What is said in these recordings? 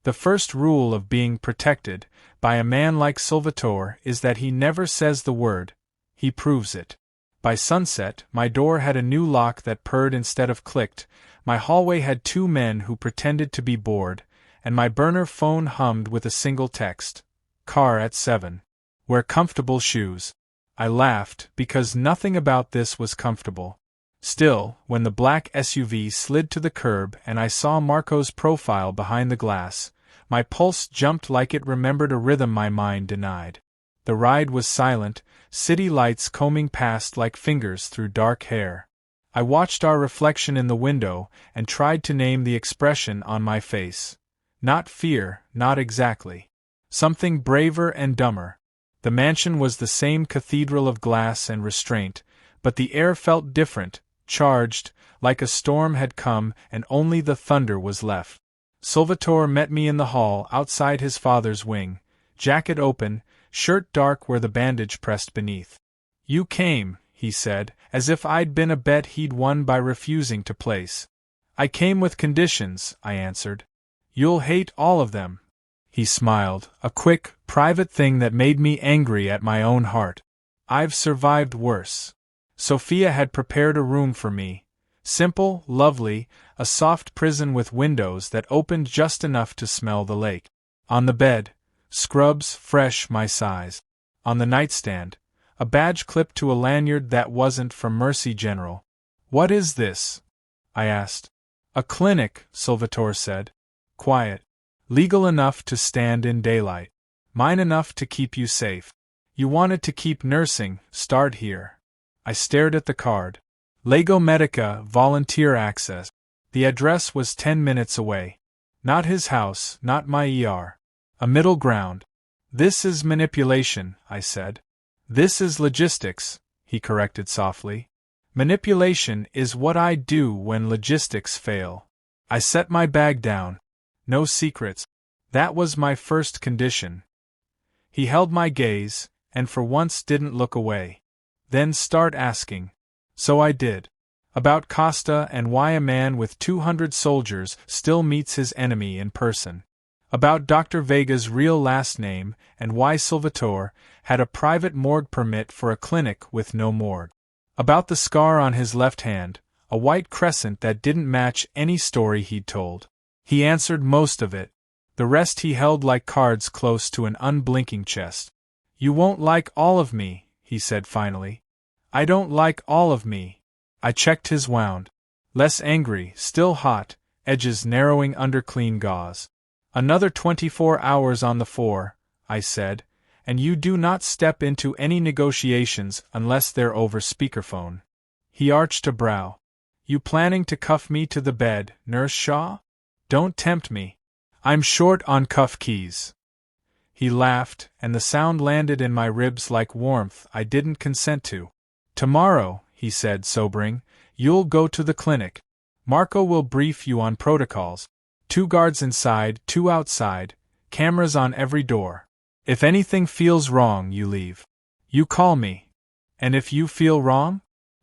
The first rule of being protected by a man like Salvatore is that he never says the word, he proves it. By sunset, my door had a new lock that purred instead of clicked, my hallway had 2 men who pretended to be bored, and my burner phone hummed with a single text. Car at 7. Wear comfortable shoes. I laughed, because nothing about this was comfortable. Still, when the black SUV slid to the curb and I saw Marco's profile behind the glass, my pulse jumped like it remembered a rhythm my mind denied. The ride was silent, city lights combing past like fingers through dark hair. I watched our reflection in the window and tried to name the expression on my face. Not fear, not exactly. Something braver and dumber. The mansion was the same cathedral of glass and restraint, but the air felt different, charged, like a storm had come and only the thunder was left. Salvatore met me in the hall outside his father's wing, jacket open, shirt dark where the bandage pressed beneath. You came, he said, as if I'd been a bet he'd won by refusing to place. I came with conditions, I answered. You'll hate all of them. He smiled, a quick, private thing that made me angry at my own heart. I've survived worse. Sophia had prepared a room for me. Simple, lovely, a soft prison with windows that opened just enough to smell the lake. On the bed, scrubs fresh my size. On the nightstand, a badge clipped to a lanyard that wasn't from Mercy General. What is this? I asked. A clinic, Salvatore said. Quiet. Legal enough to stand in daylight. Mine enough to keep you safe. You wanted to keep nursing, start here. I stared at the card. Lego Medica, volunteer access. The address was 10 minutes away. Not his house, not my ER. A middle ground. This is manipulation, I said. This is logistics, he corrected softly. Manipulation is what I do when logistics fail. I set my bag down. No secrets. That was my first condition. He held my gaze, and for once didn't look away. Then start asking. So I did. About Costa and why a man with 200 soldiers still meets his enemy in person. About Dr. Vega's real last name and why Salvatore had a private morgue permit for a clinic with no morgue. About the scar on his left hand, a white crescent that didn't match any story he'd told. He answered most of it. The rest he held like cards close to an unblinking chest. You won't like all of me, he said finally. I don't like all of me. I checked his wound. Less angry, still hot, edges narrowing under clean gauze. Another 24 hours on the 4, I said, and you do not step into any negotiations unless they're over speakerphone. He arched a brow. You planning to cuff me to the bed, Nurse Shaw? Don't tempt me. I'm short on cuff keys. He laughed, and the sound landed in my ribs like warmth I didn't consent to. Tomorrow, he said, sobering, you'll go to the clinic. Marco will brief you on protocols. 2 guards inside, 2 outside, cameras on every door. If anything feels wrong, you leave. You call me. And if you feel wrong?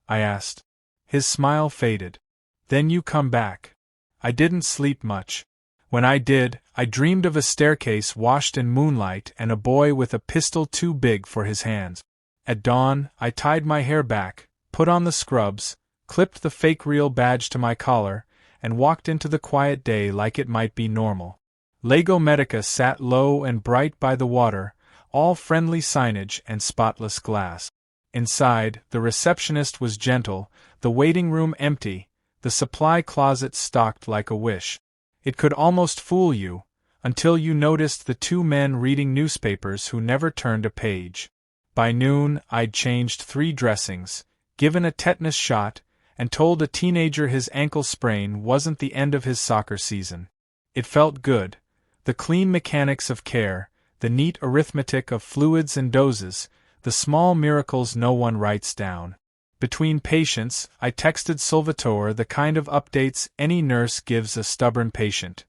I asked. His smile faded. Then you come back. I didn't sleep much. When I did, I dreamed of a staircase washed in moonlight and a boy with a pistol too big for his hands. At dawn, I tied my hair back, put on the scrubs, clipped the fake real badge to my collar, and walked into the quiet day like it might be normal. Lego Medica sat low and bright by the water, all friendly signage and spotless glass. Inside, the receptionist was gentle, the waiting room empty, the supply closet stocked like a wish. It could almost fool you, until you noticed the 2 men reading newspapers who never turned a page. By noon, I'd changed 3 dressings, given a tetanus shot, and told a teenager his ankle sprain wasn't the end of his soccer season. It felt good. The clean mechanics of care, the neat arithmetic of fluids and doses, the small miracles no one writes down. Between patients, I texted Salvatore the kind of updates any nurse gives a stubborn patient.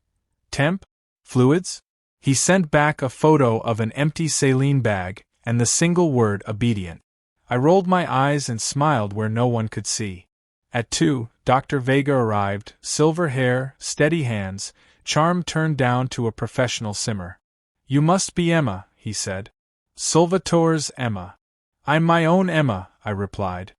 Temp? Fluids? He sent back a photo of an empty saline bag, and the single word obedient. I rolled my eyes and smiled where no one could see. At 2, Dr. Vega arrived, silver hair, steady hands, charm turned down to a professional simmer. "You must be Emma," he said. "Salvatore's Emma." "I'm my own Emma," I replied.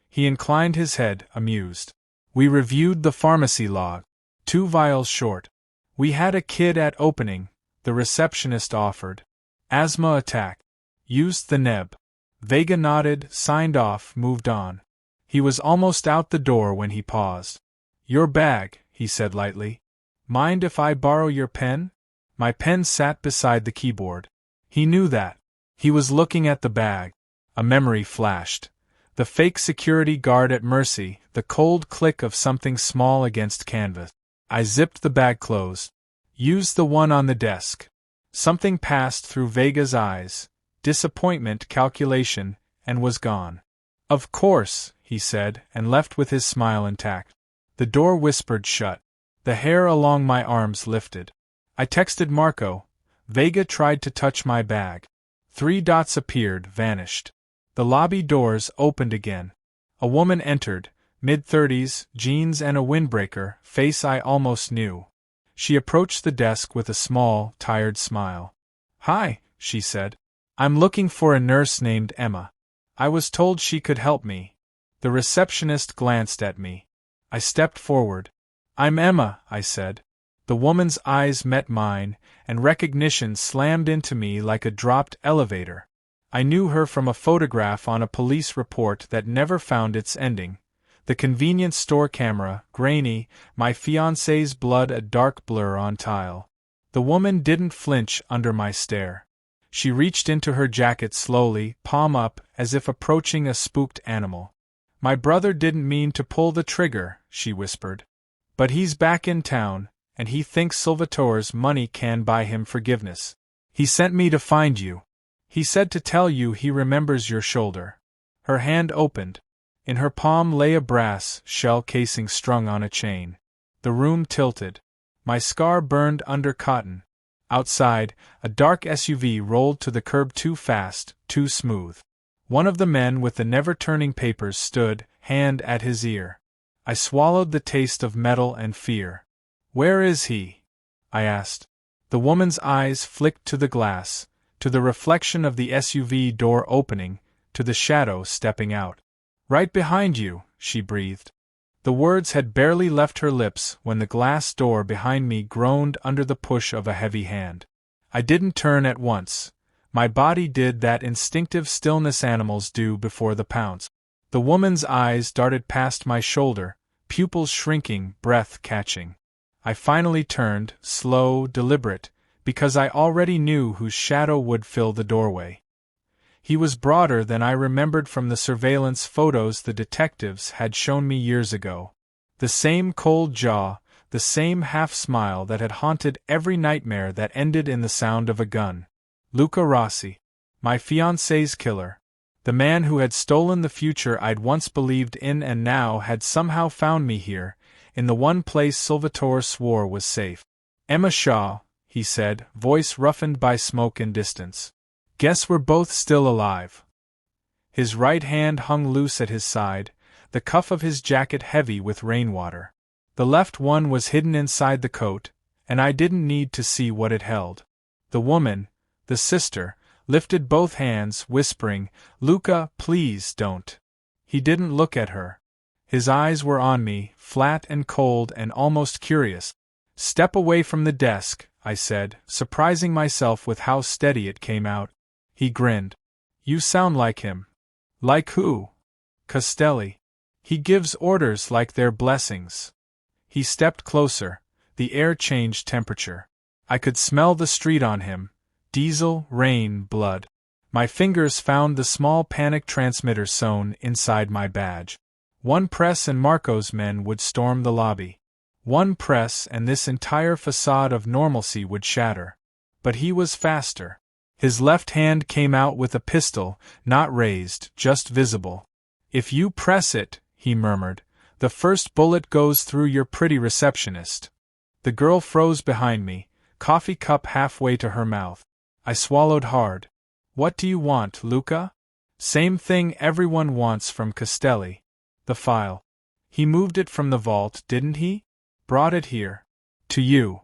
He inclined his head, amused. We reviewed the pharmacy log. 2 vials short. "We had a kid at opening," the receptionist offered. "Asthma attack. Used the neb." Vega nodded, signed off, moved on. He was almost out the door when he paused. "Your bag," he said lightly. "Mind if I borrow your pen?" My pen sat beside the keyboard. He knew that. He was looking at the bag. A memory flashed. The fake security guard at Mercy, the cold click of something small against canvas. I zipped the bag closed. "Use the one on the desk." Something passed through Vega's eyes. Disappointment, calculation, and was gone. "Of course," he said, and left with his smile intact. The door whispered shut. The hair along my arms lifted. I texted Marco. Vega tried to touch my bag. 3 dots appeared, vanished. The lobby doors opened again. A woman entered, mid-30s, jeans and a windbreaker, face I almost knew. She approached the desk with a small, tired smile. "Hi," she said. "I'm looking for a nurse named Emma. I was told she could help me." The receptionist glanced at me. I stepped forward. "I'm Emma," I said. The woman's eyes met mine, and recognition slammed into me like a dropped elevator. I knew her from a photograph on a police report that never found its ending. The convenience store camera, grainy, my fiancé's blood a dark blur on tile. The woman didn't flinch under my stare. She reached into her jacket slowly, palm up, as if approaching a spooked animal. "My brother didn't mean to pull the trigger," she whispered. "But he's back in town, and he thinks Salvatore's money can buy him forgiveness. He sent me to find you. He said to tell you he remembers your shoulder." Her hand opened. In her palm lay a brass shell casing strung on a chain. The room tilted. My scar burned under cotton. Outside, a dark SUV rolled to the curb too fast, too smooth. One of the men with the never-turning papers stood, hand at his ear. I swallowed the taste of metal and fear. "Where is he?" I asked. The woman's eyes flicked to the glass, to the reflection of the SUV door opening, to the shadow stepping out. "Right behind you," she breathed. The words had barely left her lips when the glass door behind me groaned under the push of a heavy hand. I didn't turn at once. My body did that instinctive stillness animals do before the pounce. The woman's eyes darted past my shoulder, pupils shrinking, breath catching. I finally turned, slow, deliberate, because I already knew whose shadow would fill the doorway. He was broader than I remembered from the surveillance photos the detectives had shown me years ago. The same cold jaw, the same half-smile that had haunted every nightmare that ended in the sound of a gun. Luca Rossi. My fiancé's killer. The man who had stolen the future I'd once believed in and now had somehow found me here, in the one place Salvatore swore was safe. "Emma Shaw," he said, voice roughened by smoke and distance. "Guess we're both still alive." His right hand hung loose at his side, the cuff of his jacket heavy with rainwater. The left one was hidden inside the coat, and I didn't need to see what it held. The woman, the sister, lifted both hands, whispering, "Luca, please don't." He didn't look at her. His eyes were on me, flat and cold and almost curious. "Step away from the desk," I said, surprising myself with how steady it came out. He grinned. "You sound like him." "Like who?" "Castelli. He gives orders like they're blessings." He stepped closer. The air changed temperature. I could smell the street on him. Diesel, rain, blood. My fingers found the small panic transmitter sewn inside my badge. One press and Marco's men would storm the lobby. One press and this entire facade of normalcy would shatter. But he was faster. His left hand came out with a pistol, not raised, just visible. "If you press it," he murmured, "the first bullet goes through your pretty receptionist." The girl froze behind me, coffee cup halfway to her mouth. I swallowed hard. "What do you want, Luca?" "Same thing everyone wants from Castelli. The file. He moved it from the vault, didn't he? Brought it here. To you."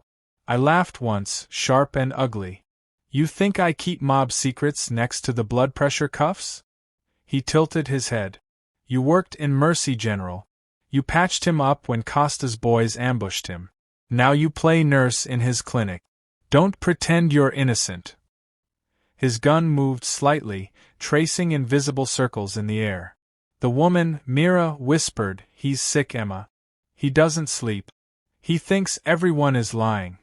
I laughed once, sharp and ugly. You think I keep mob secrets next to the blood pressure cuffs? He tilted his head. You worked in Mercy, General. You patched him up when Costa's boys ambushed him. Now you play nurse in his clinic. Don't pretend you're innocent. His gun moved slightly, tracing invisible circles in the air. The woman, Mira, whispered, "He's sick, Emma. He doesn't sleep. He thinks everyone is lying."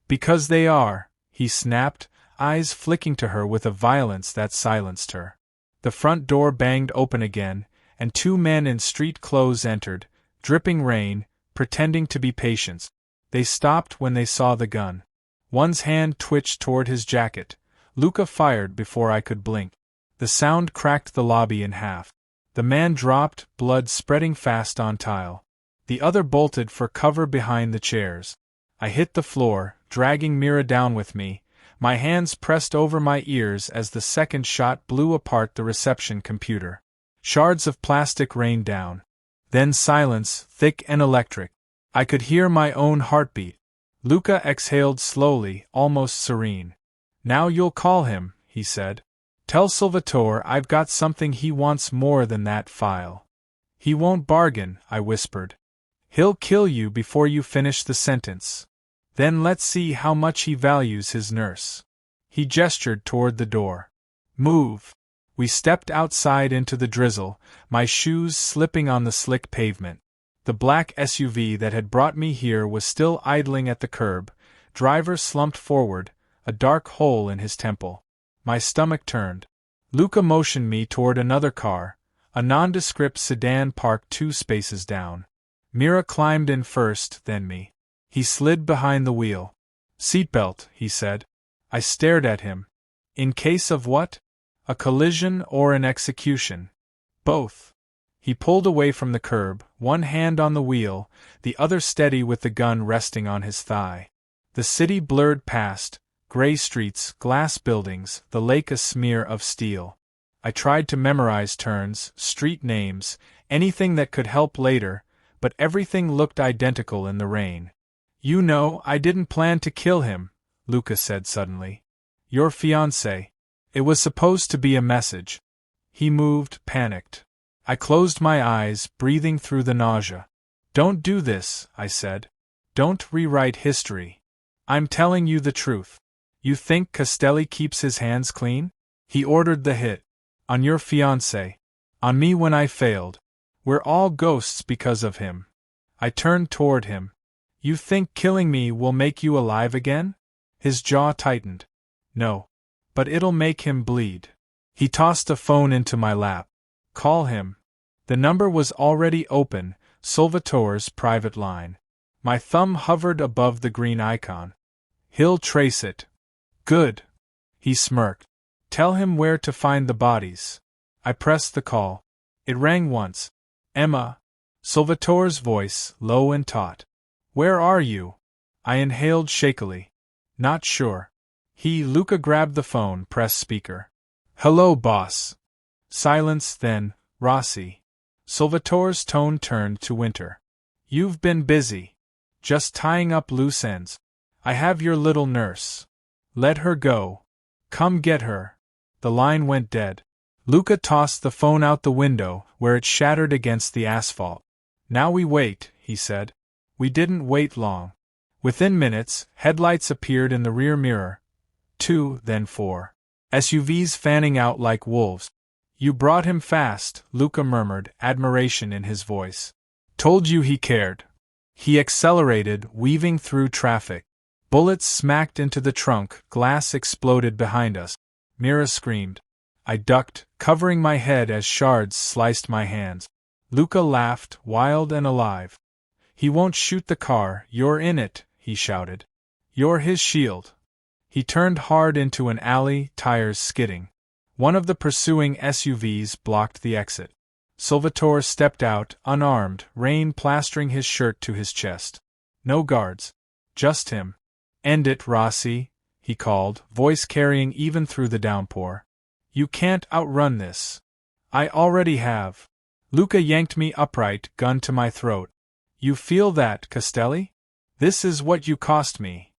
"Because they are," he snapped, eyes flicking to her with a violence that silenced her. The front door banged open again, and 2 men in street clothes entered, dripping rain, pretending to be patients. They stopped when they saw the gun. One's hand twitched toward his jacket. Luca fired before I could blink. The sound cracked the lobby in half. The man dropped, blood spreading fast on tile. The other bolted for cover behind the chairs. I hit the floor, dragging Mira down with me, my hands pressed over my ears as the second shot blew apart the reception computer. Shards of plastic rained down. Then silence, thick and electric. I could hear my own heartbeat. Luca exhaled slowly, almost serene. "Now you'll call him," he said. "Tell Salvatore I've got something he wants more than that file." "He won't bargain," I whispered. "He'll kill you before you finish the sentence. Then let's see how much he values his nurse." He gestured toward the door. "Move." We stepped outside into the drizzle, my shoes slipping on the slick pavement. The black SUV that had brought me here was still idling at the curb, driver slumped forward, a dark hole in his temple. My stomach turned. Luca motioned me toward another car, a nondescript sedan parked 2 spaces down. Mira climbed in first, then me. He slid behind the wheel. "Seatbelt," he said. I stared at him. "In case of what? A collision or an execution?" "Both." He pulled away from the curb, one hand on the wheel, the other steady with the gun resting on his thigh. The city blurred past, gray streets, glass buildings, the lake a smear of steel. I tried to memorize turns, street names, anything that could help later, but everything looked identical in the rain. "You know, I didn't plan to kill him," Luca said suddenly. "Your fiancé. It was supposed to be a message." He moved, panicked. I closed my eyes, breathing through the nausea. "Don't do this," I said. "Don't rewrite history. I'm telling you the truth. You think Castelli keeps his hands clean? He ordered the hit. On your fiancé. On me when I failed. We're all ghosts because of him." I turned toward him. "You think killing me will make you alive again?" His jaw tightened. "No. But it'll make him bleed." He tossed a phone into my lap. "Call him." The number was already open, Salvatore's private line. My thumb hovered above the green icon. "He'll trace it." "Good." He smirked. "Tell him where to find the bodies." I pressed the call. It rang once. "Emma." Salvatore's voice, low and taut. "Where are you?" I inhaled shakily. "Not sure." Luca grabbed the phone, pressed speaker. "Hello, boss." Silence, then, "Rossi." Salvatore's tone turned to Winter. "You've been busy. Just tying up loose ends. I have your little nurse. Let her go. Come get her." The line went dead. Luca tossed the phone out the window, where it shattered against the asphalt. "Now we wait," he said. We didn't wait long. Within minutes, headlights appeared in the rear mirror. 2, then 4. SUVs fanning out like wolves. "You brought him fast," Luca murmured, admiration in his voice. "Told you he cared." He accelerated, weaving through traffic. Bullets smacked into the trunk, glass exploded behind us. Mira screamed. I ducked, covering my head as shards sliced my hands. Luca laughed, wild and alive. "He won't shoot the car, you're in it," he shouted. "You're his shield." He turned hard into an alley, tires skidding. One of the pursuing SUVs blocked the exit. Salvatore stepped out, unarmed, rain plastering his shirt to his chest. No guards. Just him. "End it, Rossi," he called, voice carrying even through the downpour. "You can't outrun this." "I already have." Luca yanked me upright, gun to my throat. "You feel that, Castelli? This is what you cost me."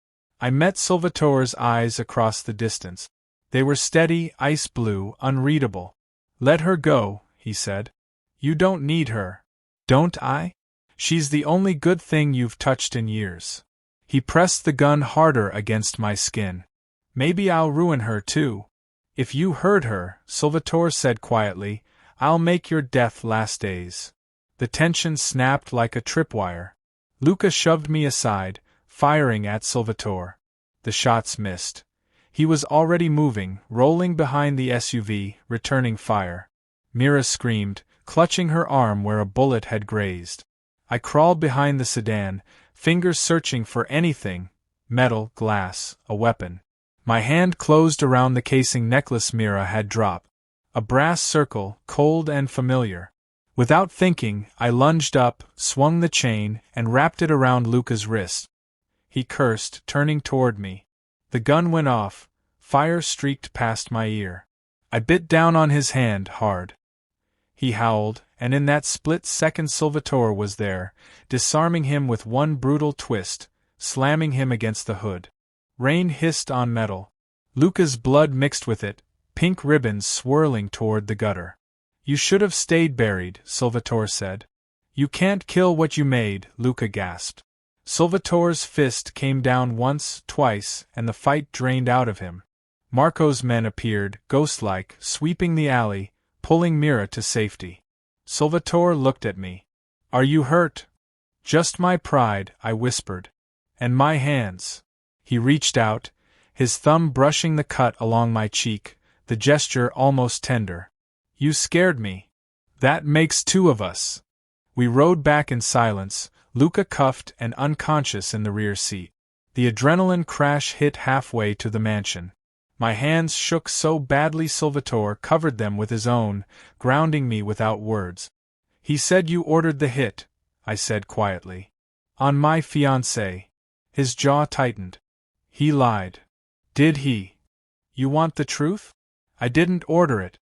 I met Salvatore's eyes across the distance. They were steady, ice blue, unreadable. Let her go, he said. You don't need her. Don't I? She's the only good thing you've touched in years. He pressed the gun harder against my skin. Maybe I'll ruin her too. If you hurt her, Salvatore said quietly, I'll make your death last days. The tension snapped like a tripwire. Luca shoved me aside, firing at Salvatore. The shots missed. He was already moving, rolling behind the SUV, returning fire. Mira screamed, clutching her arm where a bullet had grazed. I crawled behind the sedan, fingers searching for anything, metal, glass, a weapon. My hand closed around the casing necklace Mira had dropped. A brass circle, cold and familiar. Without thinking, I lunged up, swung the chain, and wrapped it around Luca's wrist. He cursed, turning toward me. The gun went off, fire streaked past my ear. I bit down on his hand hard. He howled, and in that split second Salvatore was there, disarming him with one brutal twist, slamming him against the hood. Rain hissed on metal. Luca's blood mixed with it, pink ribbons swirling toward the gutter. You should have stayed buried, Salvatore said. You can't kill what you made, Luca gasped. Salvatore's fist came down once, twice, and the fight drained out of him. Marco's men appeared, ghost-like, sweeping the alley, pulling Mira to safety. Salvatore looked at me. Are you hurt? Just my pride, I whispered. And my hands. He reached out, his thumb brushing the cut along my cheek, the gesture almost tender. You scared me. That makes two of us. We rode back in silence, Luca cuffed and unconscious in the rear seat. The adrenaline crash hit halfway to the mansion. My hands shook so badly Salvatore covered them with his own, grounding me without words. He said you ordered the hit, I said quietly. On my fiancée. His jaw tightened. He lied. Did he? You want the truth? I didn't order it.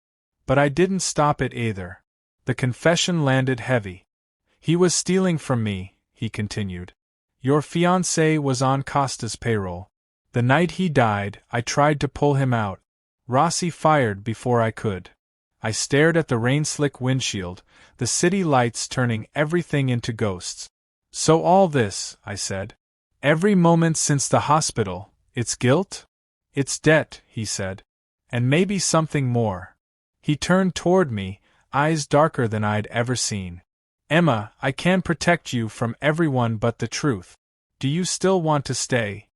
But I didn't stop it either. The confession landed heavy. He was stealing from me, he continued. Your fiancé was on Costa's payroll. The night he died, I tried to pull him out. Rossi fired before I could. I stared at the rain-slick windshield, the city lights turning everything into ghosts. So all this, I said. Every moment since the hospital, it's guilt? It's debt, he said. And maybe something more. He turned toward me, eyes darker than I'd ever seen. Emma, I can protect you from everyone but the truth. Do you still want to stay?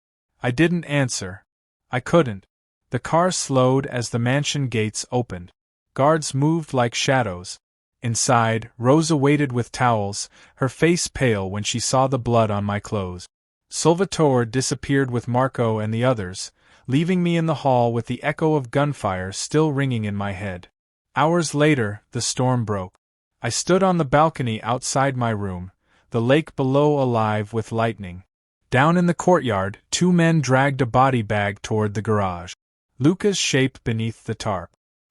I didn't answer. I couldn't. The car slowed as the mansion gates opened. Guards moved like shadows. Inside, Rosa waited with towels, her face pale when she saw the blood on my clothes. Salvatore disappeared with Marco and the others, leaving me in the hall with the echo of gunfire still ringing in my head. Hours later, the storm broke. I stood on the balcony outside my room, the lake below alive with lightning. Down in the courtyard, two men dragged a body bag toward the garage. Luca's shape beneath the tarp.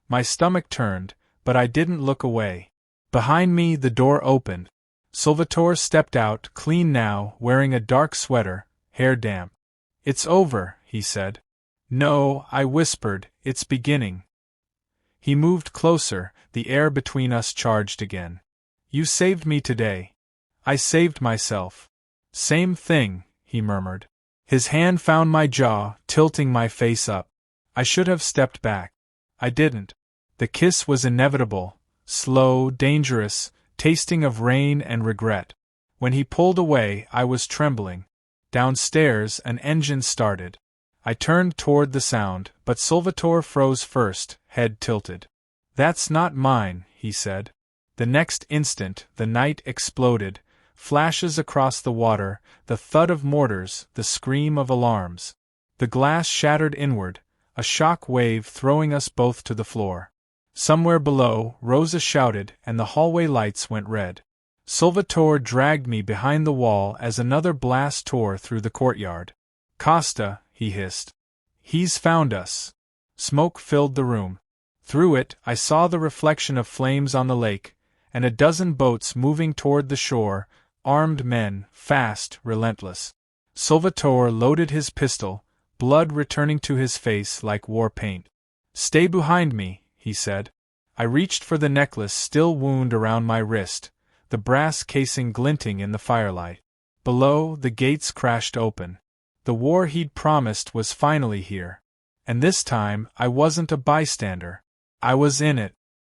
My stomach turned, but I didn't look away. Behind me, the door opened. Salvatore stepped out, clean now, wearing a dark sweater, hair damp. It's over, he said. No, I whispered, it's beginning. He moved closer, the air between us charged again. You saved me today. I saved myself. Same thing, he murmured. His hand found my jaw, tilting my face up. I should have stepped back. I didn't. The kiss was inevitable, slow, dangerous, tasting of rain and regret. When he pulled away, I was trembling. Downstairs, an engine started. I turned toward the sound, but Salvatore froze first, head tilted. That's not mine, he said. The next instant, the night exploded, flashes across the water, the thud of mortars, the scream of alarms. The glass shattered inward, a shock wave throwing us both to the floor. Somewhere below, Rosa shouted, and the hallway lights went red. Salvatore dragged me behind the wall as another blast tore through the courtyard. Costa, he hissed. He's found us. Smoke filled the room. Through it, I saw the reflection of flames on the lake, and a dozen boats moving toward the shore, armed men, fast, relentless. Salvatore loaded his pistol, blood returning to his face like war paint. "Stay behind me," he said. I reached for the necklace still wound around my wrist, the brass casing glinting in the firelight. Below, the gates crashed open. The war he'd promised was finally here. And this time, I wasn't a bystander. I was in it.